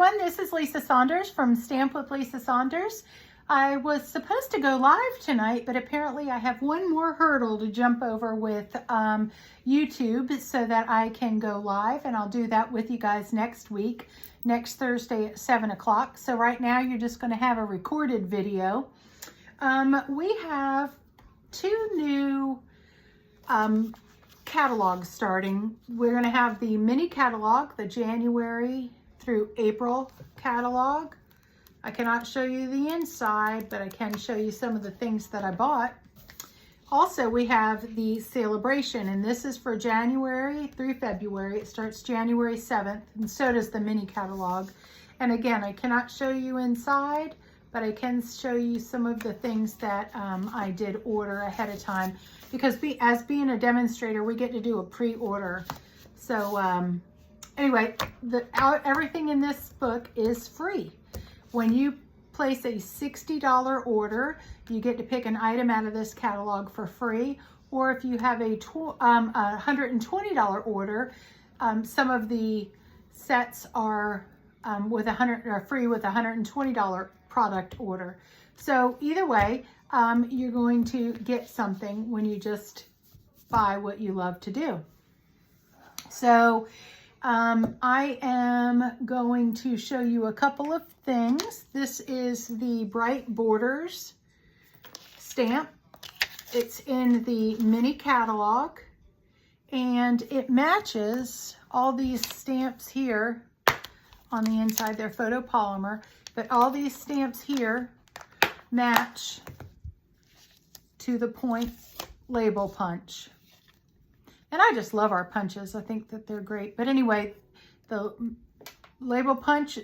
everyone, this is Lisa Saunders from Stamp with Lisa Saunders. I was supposed to go live tonight, but apparently I have one more hurdle to jump over with YouTube so that I can go live, and I'll do that with you guys next week, next Thursday at 7 o'clock. So right now you're just going to have a recorded video. We have two new catalogs starting. We're going to have the mini catalog, the January through April catalog. I cannot show you the inside, but I can show you some of the things that I bought. Also, we have the celebration, and this is for January through February. It starts January 7th, and so does the mini catalog. And again, I cannot show you inside, but I can show you some of the things that I did order ahead of time, because as being a demonstrator, we get to do a pre-order. So anyway, everything in this book is free. When you place a $60 order, you get to pick an item out of this catalog for free. Or if you have a $120 order, some of the sets are free with a $120 product order. So either way, you're going to get something when you just buy what you love to do. So I am going to show you a couple of things. This is the Bright Borders stamp. It's in the mini catalog, and it matches all these stamps here on the inside. They're photopolymer, but all these stamps here match to the point label punch. And I just love our punches. I think that they're great. But anyway, the label punch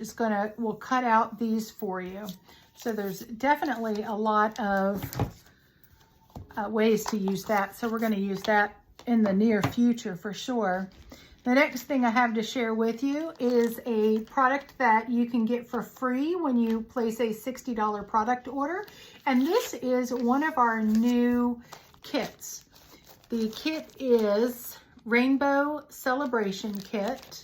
will cut out these for you. So there's definitely a lot of ways to use that. So we're going to use that in the near future for sure. The next thing I have to share with you is a product that you can get for free when you place a $60 product order. And this is one of our new kits. The kit is Rainbow Celebration Kit.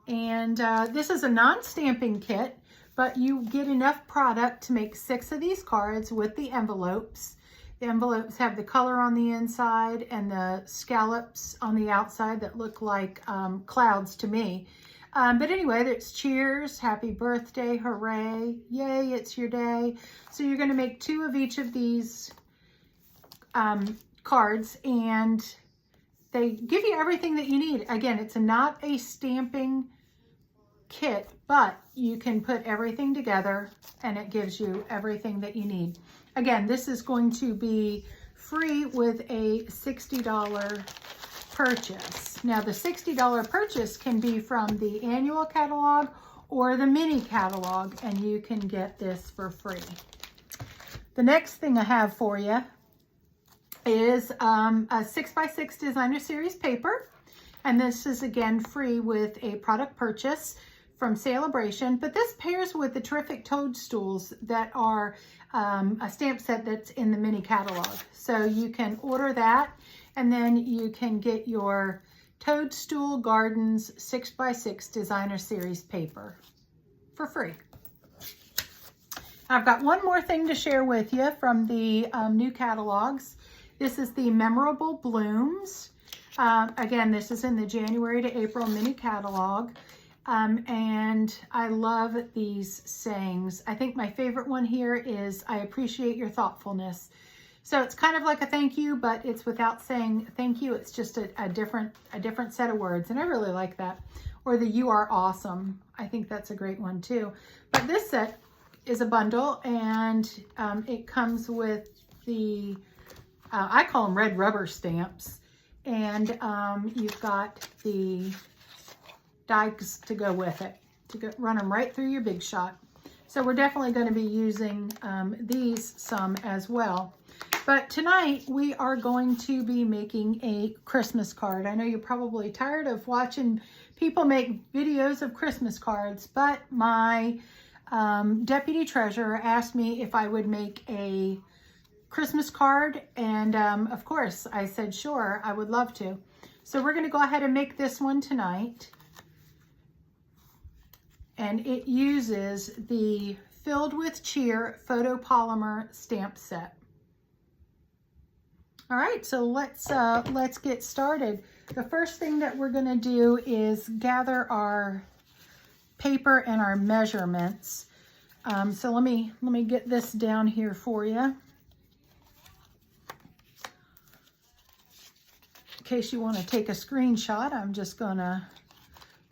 And this is a non-stamping kit, but you get enough product to make 6 of these cards with the envelopes. The envelopes have the color on the inside and the scallops on the outside that look like clouds to me. But anyway, there's cheers, happy birthday, hooray, yay, it's your day. So you're going to make 2 of each of these cards, and they give you everything that you need. Again, it's not a stamping kit, but you can put everything together and it gives you everything that you need. Again, this is going to be free with a $60 purchase. Now, the $60 purchase can be from the annual catalog or the mini catalog, and you can get this for free. The next thing I have for you is a 6x6 designer series paper, and this is again free with a product purchase from Celebration. But this pairs with the terrific toadstools that are a stamp set that's in the mini catalog. So you can order that, and then you can get your Toadstool Gardens 6x6 designer series paper for free. I've got one more thing to share with you from the new catalogs. This is the Memorable Blooms. Again, this is in the January to April mini catalog. And I love these sayings. I think my favorite one here is, I appreciate your thoughtfulness. So it's kind of like a thank you, but it's without saying thank you. It's just a different set of words. And I really like that. Or the you are awesome. I think that's a great one too. But this set is a bundle, and it comes with the I call them red rubber stamps, and you've got the dies to go with it, to run them right through your Big Shot. So we're definitely going to be using these some as well. But tonight we are going to be making a Christmas card. I know you're probably tired of watching people make videos of Christmas cards, but my deputy treasurer asked me if I would make a Christmas card, and of course I said sure, I would love to. So we're going to go ahead and make this one tonight. and it uses the Filled with Cheer photopolymer stamp set. All right, so let's get started. The first thing that we're going to do is gather our paper and our measurements. So let me get this down here for you. In case you want to take a screenshot, I'm just going to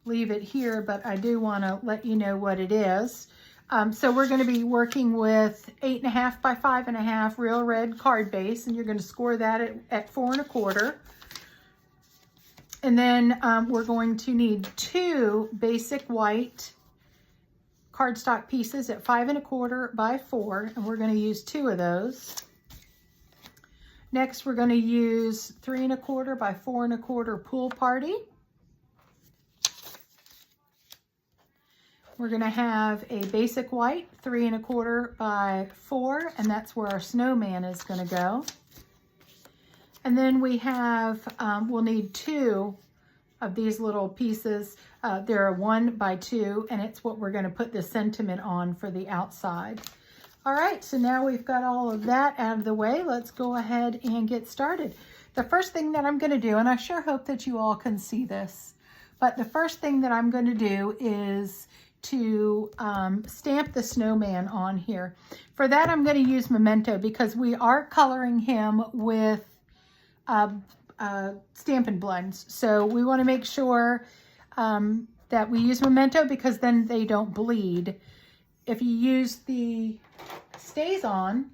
leave it here, but I do want to let you know what it is. So we're going to be working with 8.5 by 5.5 real red card base, and you're going to score that at 4 1/4. And then we're going to need 2 basic white cardstock pieces at 5 1/4 by 4, and we're going to use 2 of those. Next, we're going to use 3 1/4 by 4 1/4 Pool Party. We're going to have a basic white 3 1/4 by 4, and that's where our snowman is going to go. And then we have, we'll need 2 of these little pieces. They're a 1 by 2, and it's what we're going to put the sentiment on for the outside. All right, so now we've got all of that out of the way. Let's go ahead and get started. The first thing that I'm going to do, and I sure hope that you all can see this, but the first thing that I'm going to do is to stamp the snowman on here. For that, I'm going to use Memento because we are coloring him with Stampin' Blends. So we want to make sure that we use Memento because then they don't bleed. If you use the Stays On,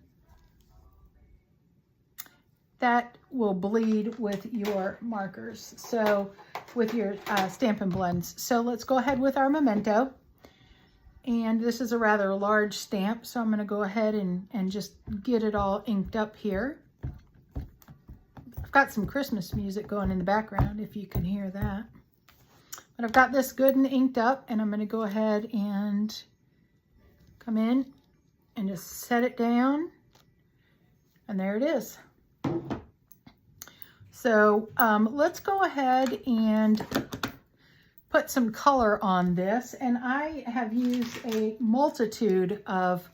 that will bleed with your markers. So with your Stampin' Blends. So let's go ahead with our Memento. And this is a rather large stamp, so I'm going to go ahead and just get it all inked up here. I've got some Christmas music going in the background, if you can hear that. But I've got this good and inked up, and I'm going to go ahead and come in and just set it down. And there it is. So let's go ahead and put some color on this, and I have used a multitude of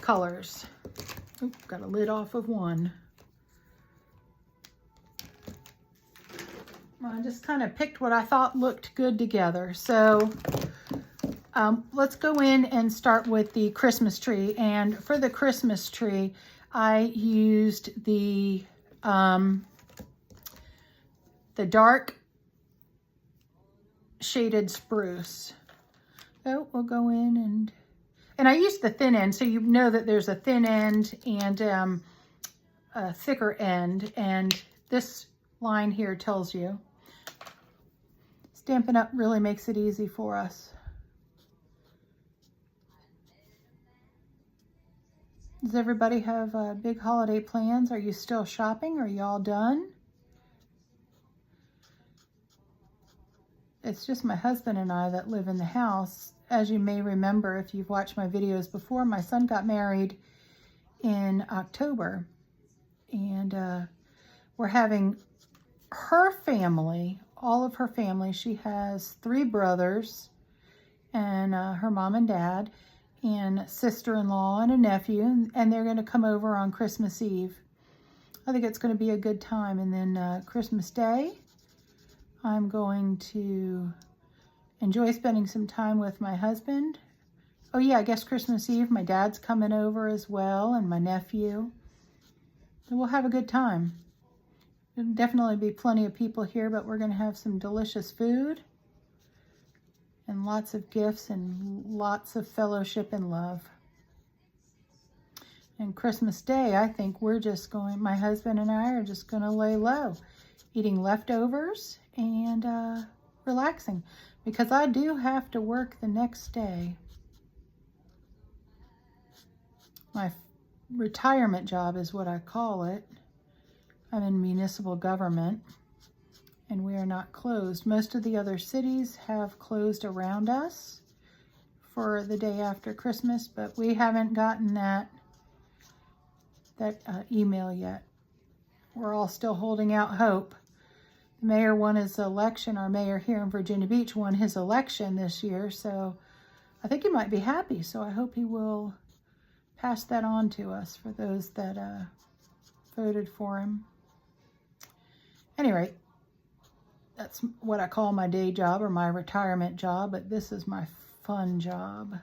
colors. Oops, got a lid off of one. I just kind of picked what I thought looked good together. So let's go in and start with the Christmas tree. And for the Christmas tree, I used the dark shaded spruce. So we'll go in and I used the thin end, so you know that there's a thin end and a thicker end, and this line here tells you. Stampin' Up really makes it easy for us. Does everybody have big holiday plans? Are you still shopping? Are you all done? It's just my husband and I that live in the house. As you may remember, if you've watched my videos before, my son got married in October. And we're having her family, all of her family. She has 3 brothers and her mom and dad and sister-in-law and a nephew. And they're going to come over on Christmas Eve. I think it's going to be a good time. And then Christmas Day, I'm going to enjoy spending some time with my husband. Oh yeah, I guess Christmas Eve, my dad's coming over as well, and my nephew. And we'll have a good time. There'll definitely be plenty of people here, but we're going to have some delicious food and lots of gifts and lots of fellowship and love. And Christmas Day, I think we're just going, my husband and I are just going to lay low, eating leftovers and relaxing, because I do have to work the next day. My retirement job is what I call it. I'm in municipal government, and we are not closed. Most of the other cities have closed around us for the day after Christmas, but we haven't gotten that email yet. We're all still holding out hope. The mayor won his election. Our mayor here in Virginia Beach won his election this year, so I think he might be happy. So I hope he will pass that on to us for those that voted for him. Anyway, that's what I call my day job or my retirement job, but this is my fun job.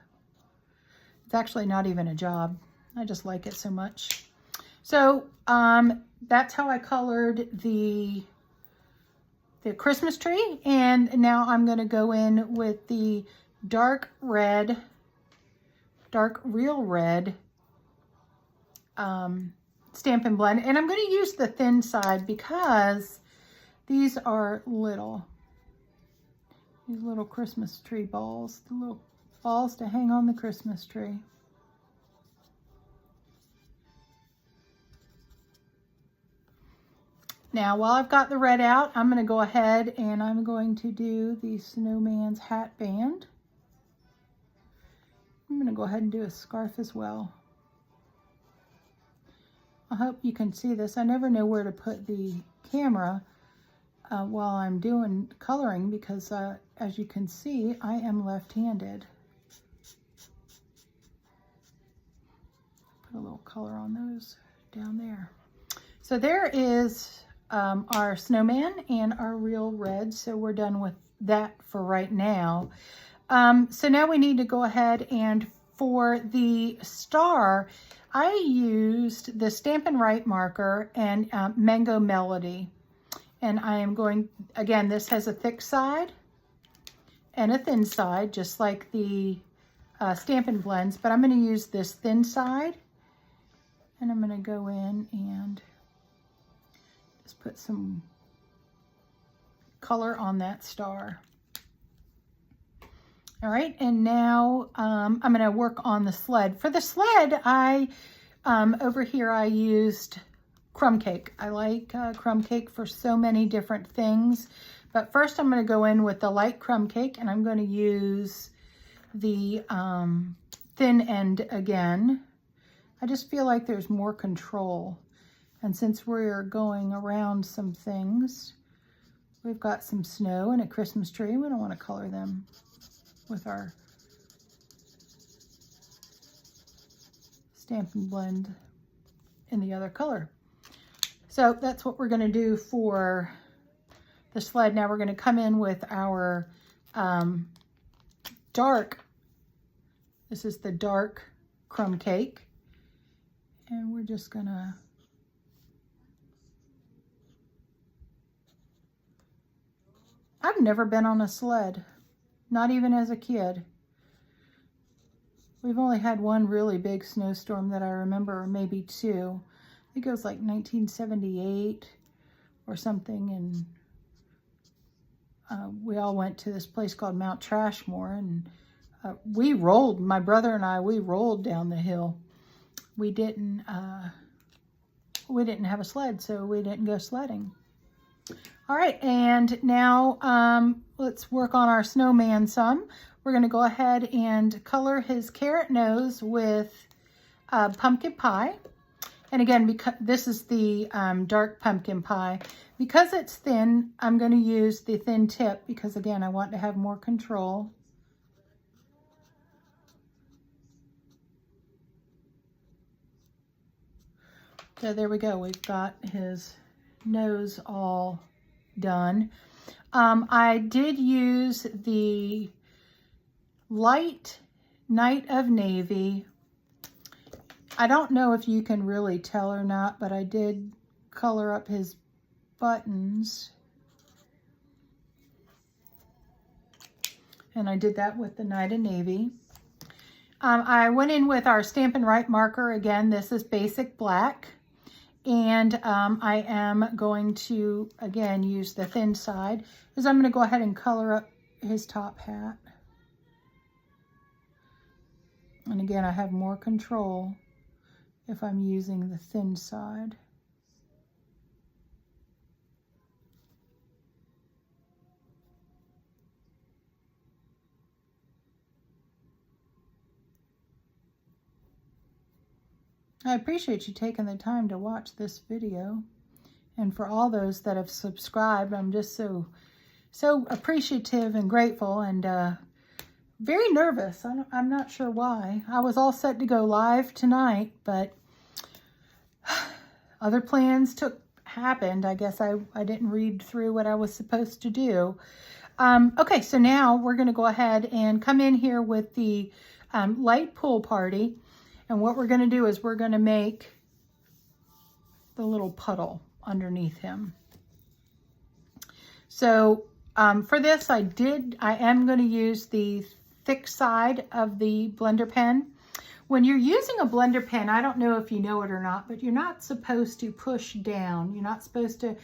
It's actually not even a job. I just like it so much. So that's how I colored the Christmas tree. And now I'm going to go in with the dark real red Stampin' Blend. And I'm going to use the thin side because these are little. These little Christmas tree balls. The little balls to hang on the Christmas tree. Now, while I've got the red out, I'm going to go ahead and I'm going to do the snowman's hat band. I'm going to go ahead and do a scarf as well. I hope you can see this. I never know where to put the camera while I'm doing coloring because as you can see, I am left-handed. Put a little color on those down there. So there is our snowman and our real red. So we're done with that for right now. So now we need to go ahead and for the star, I used the Stampin' Right marker and Mango Melody. And I am going, again, this has a thick side and a thin side, just like the Stampin' Blends, but I'm going to use this thin side. And I'm going to go in and just put some color on that star. All right, and now I'm going to work on the sled. For the sled, over here I used crumb cake. I like crumb cake for so many different things. But first I'm going to go in with the light crumb cake, and I'm going to use the thin end again. I just feel like there's more control. And since we're going around some things, we've got some snow and a Christmas tree. We don't want to color them with our Stampin' Blend in the other color. So that's what we're going to do for the sled. Now we're going to come in with our dark, this is the dark crumb cake. And we're just going to I've never been on a sled, not even as a kid. We've only had one really big snowstorm that I remember, or maybe two. I think it was like 1978 or something, and we all went to this place called Mount Trashmore, and we rolled, my brother and I, we rolled down the hill. We didn't have a sled, so we didn't go sledding. All right, and now let's work on our snowman some. We're going to go ahead and color his carrot nose with pumpkin pie. And again, because this is the dark pumpkin pie. Because it's thin, I'm going to use the thin tip because, again, I want to have more control. So there we go. We've got his nose all done. I did use the light Night of Navy. I don't know if you can really tell or not, but I did color up his buttons. And I did that with the Night of Navy. I went in with our Stampin' Right marker. Again, this is basic black. And I am going to, again, use the thin side, because I'm going to go ahead and color up his top hat. And again, I have more control if I'm using the thin side. I appreciate you taking the time to watch this video. and for all those that have subscribed. I'm just so appreciative and grateful, and very nervous. I'm not sure why. I was all set to go live tonight, but other plans happened. I guess I didn't read through what I was supposed to do. Okay, so now we're going to go ahead and come in here with the light pool party. And what we're going to do is we're going to make the little puddle underneath him. So for this, I am going to use the thick side of the blender pen. When you're using a blender pen, I don't know if you know it or not, but you're not supposed to push down. You're not supposed to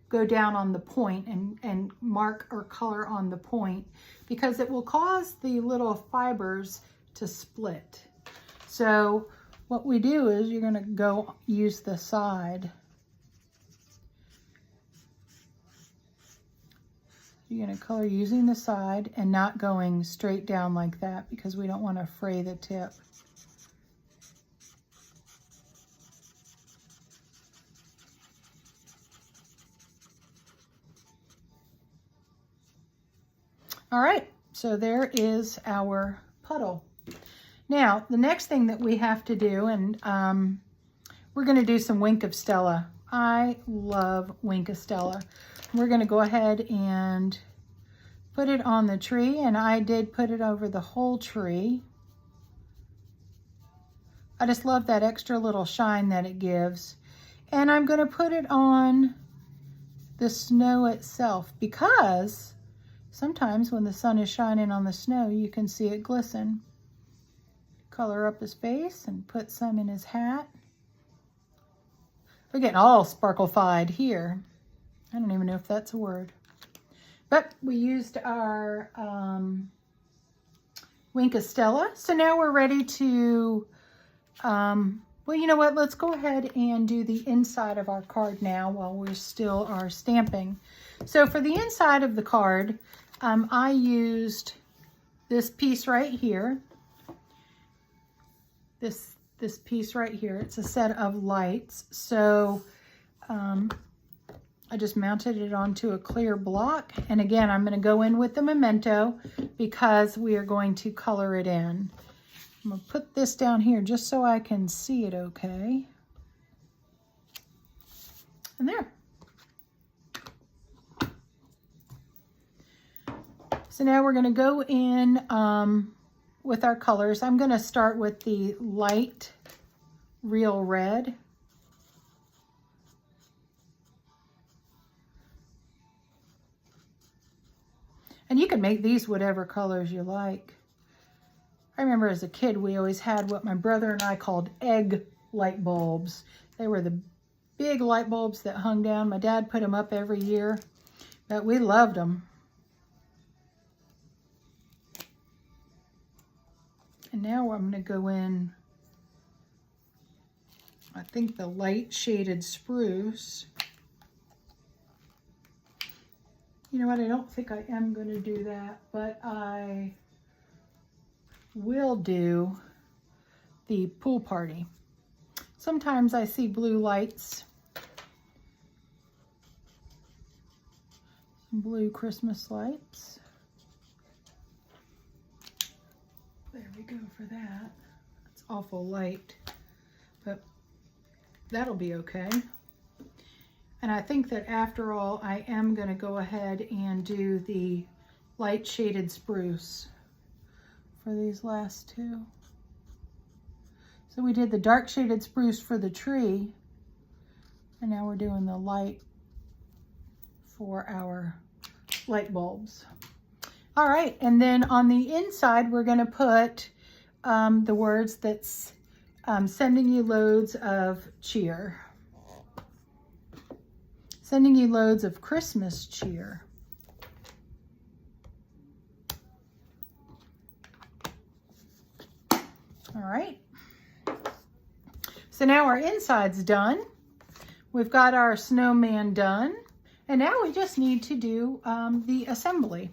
go down on the point and mark or color on the point, because it will cause the little fibers to split. So what we do is you're going to go use the side. You're going to color using the side and not going straight down like that, because we don't want to fray the tip. All right, so there is our puddle. Now, the next thing that we have to do, and we're going to do some Wink of Stella. I love Wink of Stella. We're going to go ahead and put it on the tree, and I did put it over the whole tree. I just love that extra little shine that it gives. And I'm going to put it on the snow itself, because sometimes when the sun is shining on the snow, you can see it glisten. Color up his face and put some in his hat. We're getting all sparkle-fied here. I don't even know if that's a word. But we used our Wink of Stella. So now we're ready to, well, you know what? Let's go ahead and do the inside of our card now while we still are stamping. So for the inside of the card, I used this piece right here. This piece right here. It's a set of lights. So I just mounted it onto a clear block. And again, I'm going to go in with the memento because we are going to color it in. I'm going to put this down here just so I can see it okay. And there. So now we're going to go in with our colors. I'm going to start with the light real red. And you can make these whatever colors you like. I remember as a kid, we always had what my brother and I called egg light bulbs. They were the big light bulbs that hung down. My dad put them up every year, but we loved them. And now I'm going to go in, I think, the light shaded spruce. You know what, I don't think I am going to do that, but I will do the pool party. Sometimes I see blue lights, some blue Christmas lights. There we go for that. It's awful light, but that'll be okay. And I think that after all, I am going to go ahead and do the light shaded spruce for these last two. So we did the dark shaded spruce for the tree, and now we're doing the light for our light bulbs. All right, and then on the inside, we're going to put the words that's sending you loads of cheer. Sending you loads of Christmas cheer. All right. So now our inside's done. We've got our snowman done. And now we just need to do the assembly.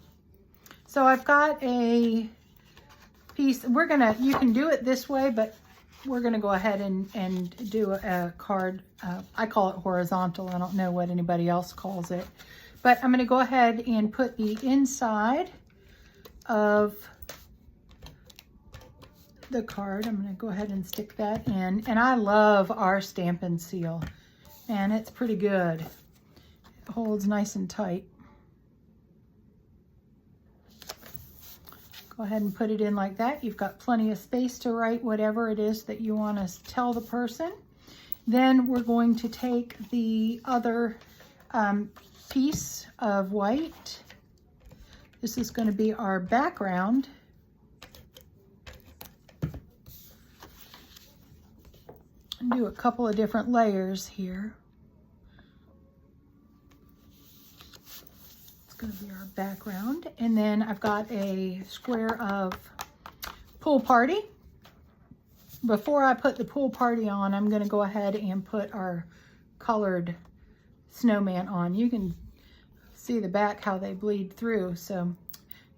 So I've got a piece. You can do it this way, but we're going to go ahead and do a card. I call it horizontal. I don't know what anybody else calls it. But I'm going to go ahead and put the inside of the card. I'm going to go ahead and stick that in. And I love our Stampin' Seal. And it's pretty good. It holds nice and tight. Go ahead and put it in like that. You've got plenty of space to write whatever it is that you want to tell the person. Then we're going to take the other piece of white. This is going to be our background. And do a couple of different layers here. Going to be our background, and then I've got a square of Pool Party. Before I put the Pool Party on, I'm going to go ahead and put our colored snowman on. You can see the back how they bleed through, so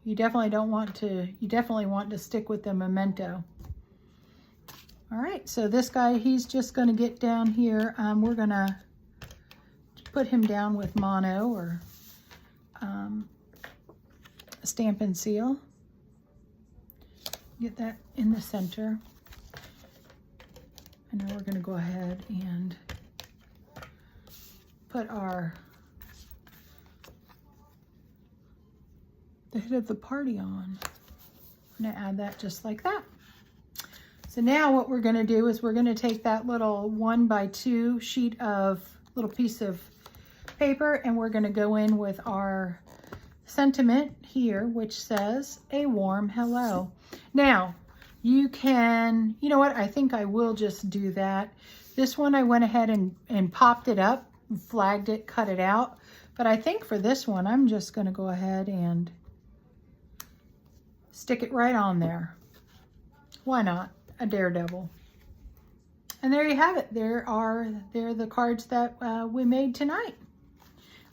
you definitely want to stick with the memento. All right, so this guy, he's just going to get down here. We're going to put him down with mono or Stampin' Seal. Get that in the center. And now we're going to go ahead and put the head of the party on. I'm going to add that just like that. So now what we're going to do is we're going to take that little 1x2 sheet of little piece of paper, and we're going to go in with our sentiment here, which says a warm hello. Now you know what, I think I will just do that. This one I went ahead and popped it up, flagged it, cut it out, but I think for this one I'm just going to go ahead and stick it right on there. Why not? A daredevil. And there you have it. They're the cards that we made tonight.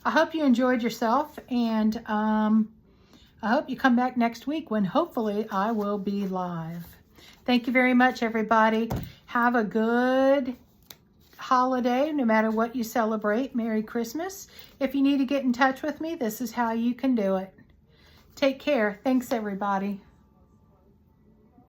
I hope you enjoyed yourself, and I hope you come back next week when hopefully I will be live. Thank you very much, everybody. Have a good holiday, no matter what you celebrate. Merry Christmas. If you need to get in touch with me, this is how you can do it. Take care. Thanks, everybody.